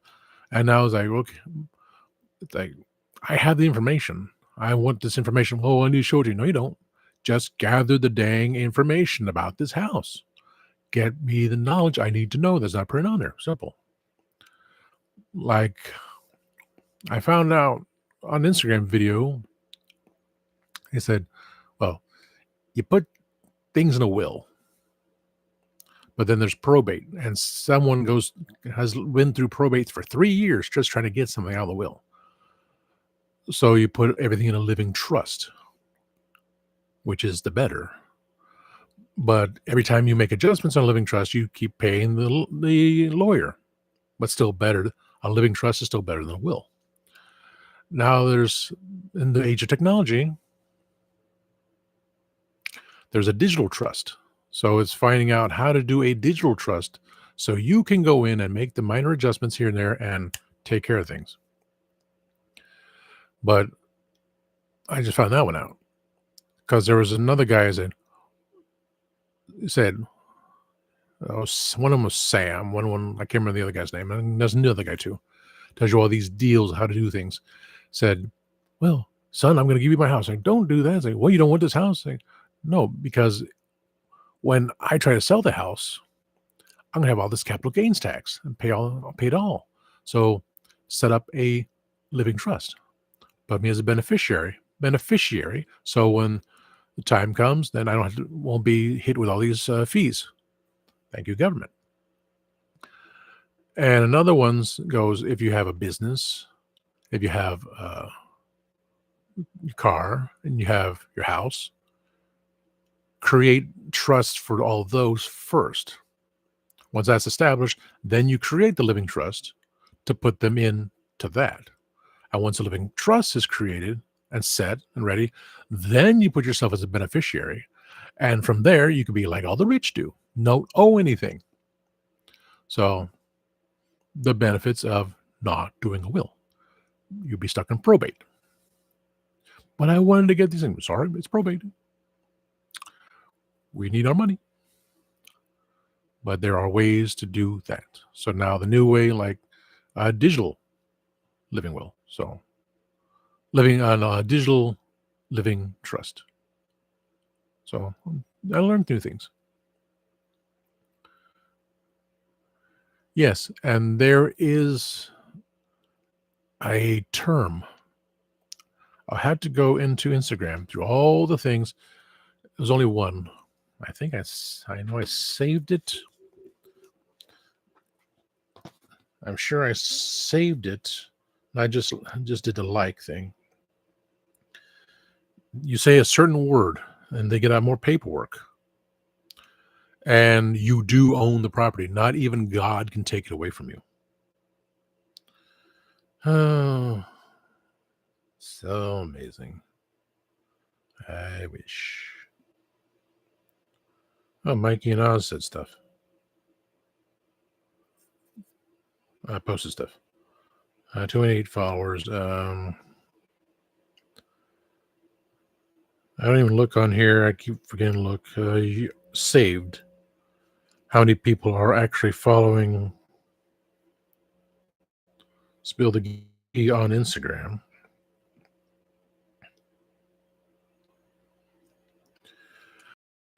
And now it's like, okay, it's like, I have the information. I want this information. Oh, I need to show it to you. No, you don't. Just gather the dang information about this house. Get me the knowledge I need to know that's not printed on there. Simple. Like, I found out on Instagram video, he said, well, you put things in a will, but then there's probate, and someone has been through probate for 3 years just trying to get something out of the will. So you put everything in a living trust, which is the better. But every time you make adjustments on a living trust, you keep paying the lawyer. But still better, a living trust is still better than a will. Now in the age of technology, there's a digital trust. So it's finding out how to do a digital trust so you can go in and make the minor adjustments here and there and take care of things. But I just found that one out because there was another guy that said, one of them was Sam, one I can't remember the other guy's name, and there's another guy too. Tells you all these deals, how to do things. Said, well, son, I'm going to give you my house. Like, don't do that. It's like, well, you don't want this house? Like, no, because when I try to sell the house, I'm going to have all this capital gains tax and pay it all. So set up a living trust. Put me as a beneficiary. So when the time comes, then I won't be hit with all these fees. Thank you, government. And another one goes, if you have a business, if you have your car and you have your house, create trusts for all of those first. Once that's established, then you create the living trust to put them into that. And once a living trust is created and set and ready, then you put yourself as a beneficiary. And from there, you can be like all the rich do. Don't owe anything. So the benefits of not doing a will. You'd be stuck in probate. But I wanted to get these things. Sorry, it's probate. We need our money. But there are ways to do that. So now the new way, like digital living will. So living on a digital living trust. So I learned new things. Yes, and there is a term. I had to go into Instagram through all the things. There's only one. I think I know I saved it. I'm sure I saved it. I just did the like thing. You say a certain word, and they get out more paperwork. And you do own the property. Not even God can take it away from you. Oh, so amazing. I wish. Oh, Mikey and Oz said stuff. I posted stuff. 208 followers. I don't even look on here. I keep forgetting to look. Saved. How many people are actually following Spill the Geek on Instagram?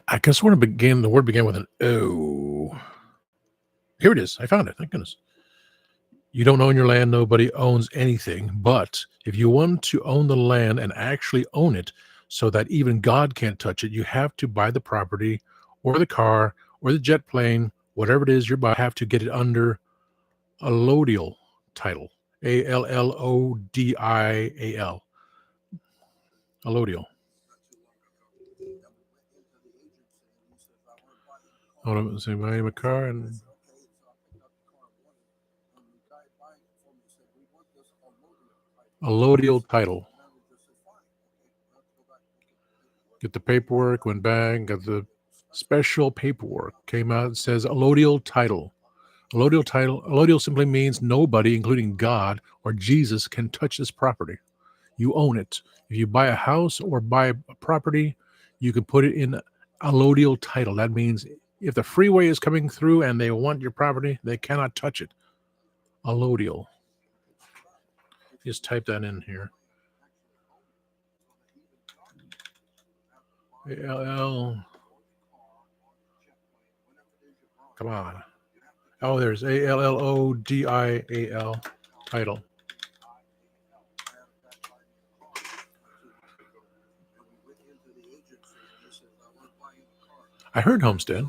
I guess the word began with an O. Here it is. I found it. Thank goodness. You don't own your land. Nobody owns anything. But if you want to own the land and actually own it so that even God can't touch it, you have to buy the property or the car or the jet plane, whatever it is you're buying, have to get it under allodial title. Allodial. Allodial. I want to say buy him a car and allodial title. Get the paperwork, went back, got the special paperwork, came out, says allodial title. Allodial simply means nobody, including God or Jesus, can touch this property. You own it. If you buy a house or buy a property, you can put it in allodial title. That means if the freeway is coming through and they want your property, they cannot touch it. Allodial. Just type that in here. ALL. Come on. Oh, there's ALLODIAL title. I heard homestead.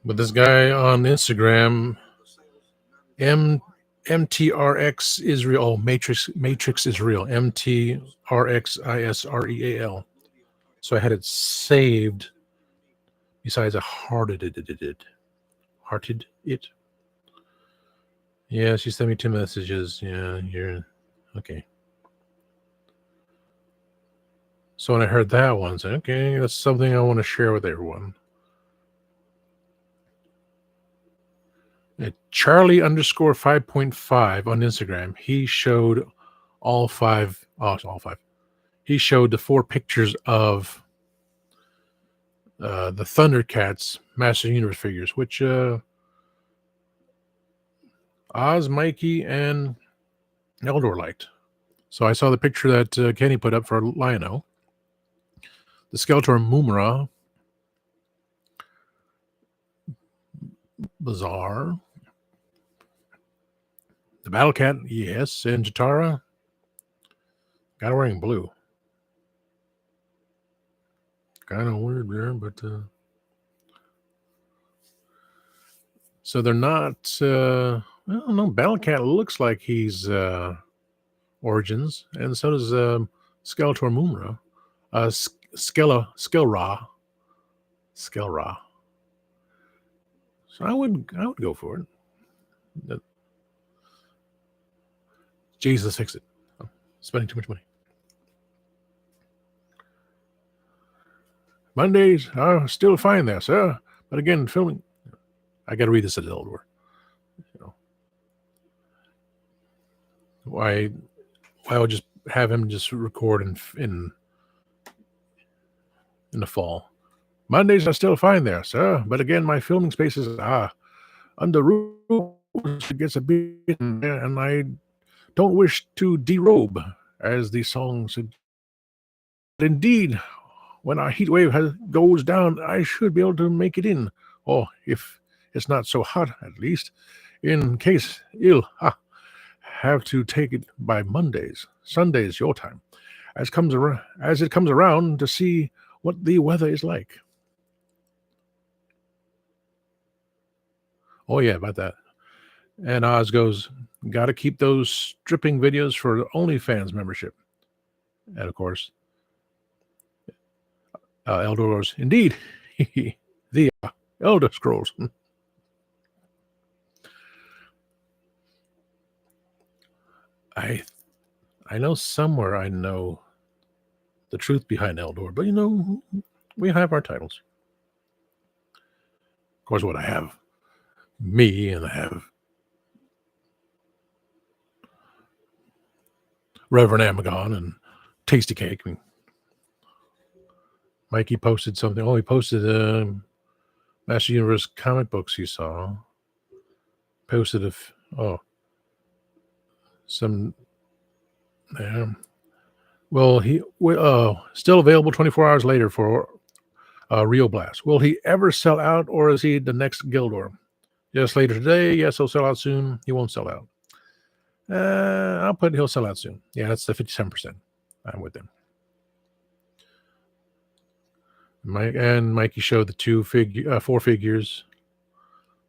But this guy on Instagram, MTRX Israel, oh, Matrix Israel, MTRXISREAL. So I had it saved. Besides, I hearted it. Yeah, she sent me 2 messages. Yeah, you're okay. So when I heard that one, I said, okay, that's something I want to share with everyone. Charlie _ 5.5 on Instagram. He showed all five. He showed the 4 pictures of the Thundercats Master Universe figures, which Oz, Mikey, and Eldor liked. So I saw the picture that Kenny put up for Lion-O. The Skeletor Mumra. Bizarre. The Battle Cat, yes. And Jatara. Got her wearing blue. Kind of weird there, but so they're not I don't know. Battle Cat looks like he's Origins, and so does Skeletor Mumra. Skelra. So I would go for it. Jesus, fix it. I'm spending too much money. Mondays are still fine there, sir. But again, filming. I got to read this at Eldor. Why would just have him just record in the fall? Mondays are still fine there, sir. But again, my filming space is under roof gets a bit, and I don't wish to derobe, as the song said. Indeed, when our heat wave goes down, I should be able to make it in. Or if it's not so hot, at least, in case have to take it by Mondays, Sundays, your time, as it comes around to see what the weather is like. Oh yeah, about that. And Oz goes, got to keep those stripping videos for OnlyFans membership. And of course, Elder goes, indeed, the Elder Scrolls. I I know somewhere I know the truth behind Eldor, but we have our titles. Of course, what I have me and I have Reverend Amagon and Tasty Cake. And Mikey posted something. Oh, he posted Master Universe comic books he saw. Posted some well he still available 24 hours later for Rio Blast. Will he ever sell out, or is he the next Gildor? Yes, later today. Yes, he'll sell out soon. He won't sell out. I'll put he'll sell out soon. Yeah, that's the 57%. I'm with him. Mikey showed the four figures.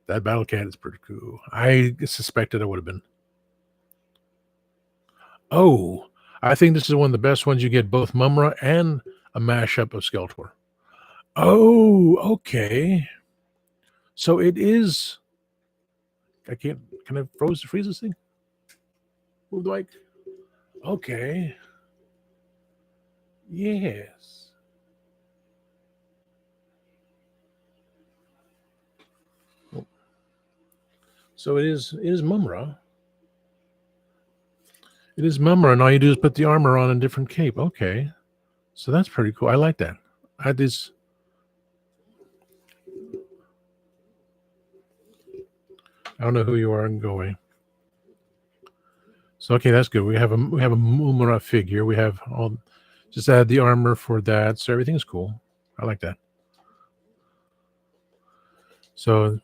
That Battle Cat is pretty cool. I suspected it would have been. Oh, I think this is one of the best ones. You get both Mumra and a mashup of Skeletor. Oh, okay. So it is. I can't. Can I freeze this thing? Move the mic. Okay. Yes. So it is. It is Mumra. It is Mumra, and all you do is put the armor on a different cape. Okay. So that's pretty cool. I like that. I just. I don't know who you are and go away. So okay, that's good. We have a Mumra figure. We have all. Just add the armor for that. So everything's cool. I like that. So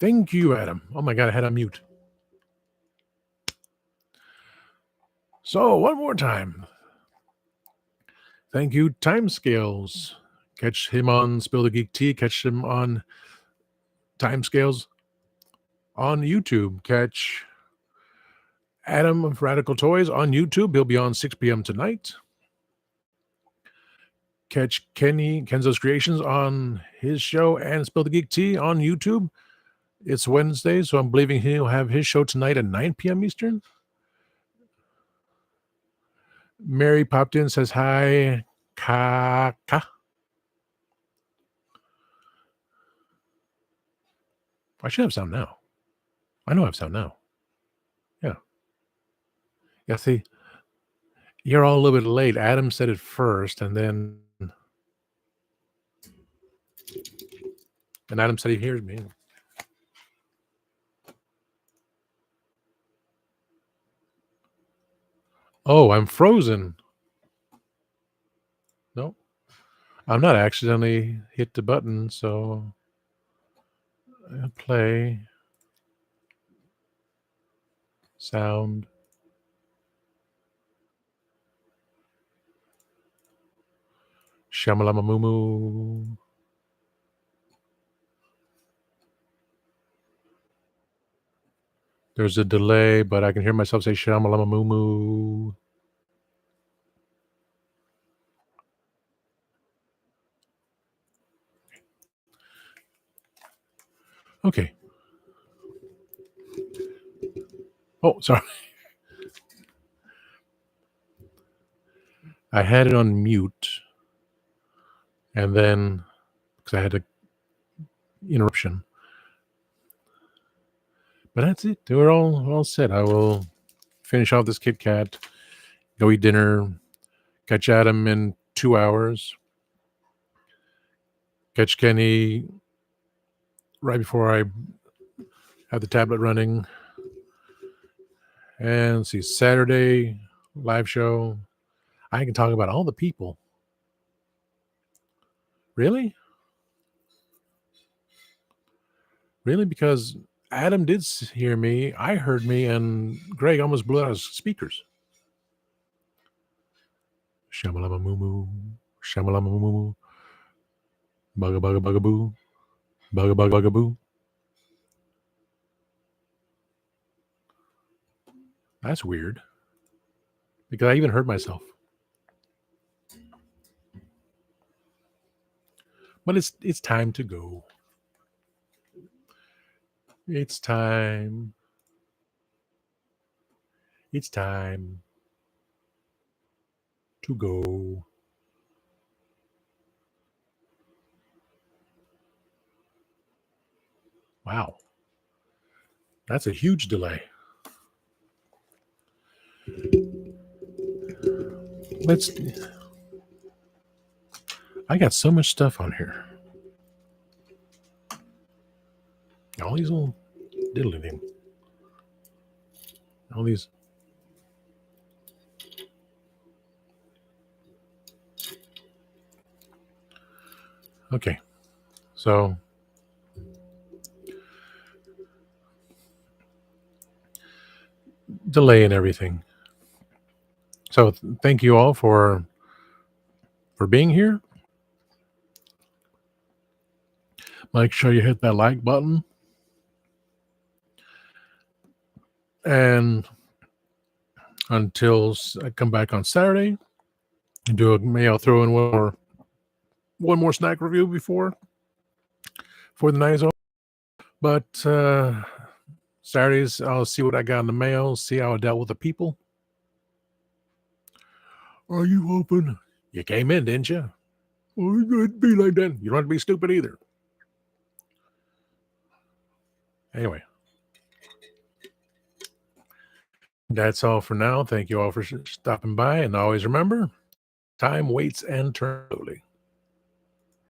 Thank you, Adam. Oh my God, I had on mute. So, one more time. Thank you, Timescales. Catch him on Spill the Geek Tea. Catch him on Timescales on YouTube. Catch Adam of Radical Toys on YouTube. He'll be on 6 p.m. tonight. Catch Kenzo's Creations on his show and Spill the Geek Tea on YouTube. It's Wednesday, so I'm believing he'll have his show tonight at 9 p.m. Eastern. Mary popped in, says hi. Kaka. I should have sound now. I know I have sound now. Yeah. Yeah, see, you're all a little bit late. Adam said it first, and Adam said he hears me. Oh, I'm frozen. No, I'm not accidentally hit the button, so play sound. Shamalamamumu. There's a delay, but I can hear myself say shamalamamumu. Okay. Oh, sorry. I had it on mute, and then because I had an interruption. But that's it. We're all set. I will finish off this Kit Kat, go eat dinner, catch Adam in 2 hours, catch Kenny right before I have the tablet running, and see Saturday live show. I can talk about all the people. Really? Really? Because Adam did hear me, I heard me, and Greg almost blew out his speakers. Shamalamamumu, shamalamamumu, bugga bugga bugga boo, bugga bugga bugga boo. That's weird. Because I even heard myself. But it's time to go. It's time. It's time to go. Wow. That's a huge delay. I got so much stuff on here. All these little diddly things. All these. Okay. So delay and everything. So thank you all for being here. Make sure you hit that like button. And until I come back on Saturday, I'll throw in one more snack review before the night is over. But Saturdays, I'll see what I got in the mail, see how I dealt with the people. Are you open? You came in, didn't you? Well, it'd be like that. You don't have to be stupid either. Anyway, that's all for now. Thank you all for stopping by. And always remember, time waits and turns slowly.